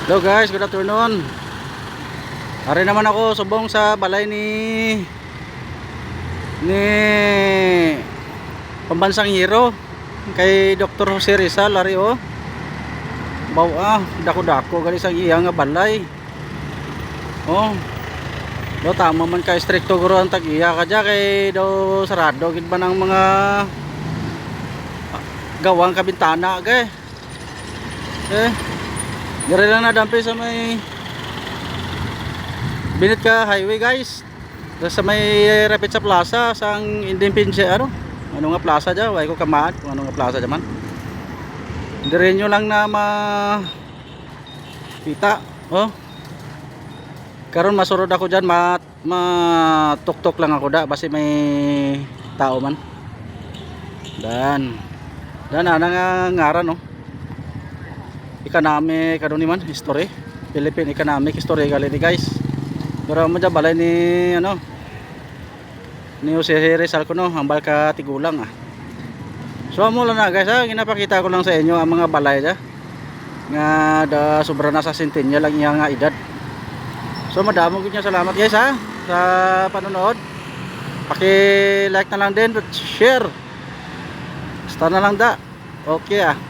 Hello guys, good afternoon. Ari naman ako subong sa balay ni Pambansang Hero kay Dr. Jose Rizal. Ari dako-dako gali sa iya nga balay. Do tama man ka stricto guro ang tag-iya kadya kay do sarado gid ba ng mga gawang kabintana kay. Dire lang na dampi sa may Binit ka highway guys. Sa may rapid sa plaza sang Independencia ano nga plaza dyan, way ko kamaat kung ano nga plaza dyan man. Dire nyo lang na kita. Karon masurod ako dyan, matuktok lang ako da basi may tao man. Dan ana nga ngaran economic ni man history, Philippine economic history gali ni guys. Pero mo dyan balay ni Jose Rizal ko hambal ka tigulang So amo lang na guys ginapakita ko lang sa inyo ang mga balay nga da sobra na sa centennial lang iya nga edad. So madamo gud salamat guys sa panonood. Paki-like na lang din at share. Basta na lang da. Okay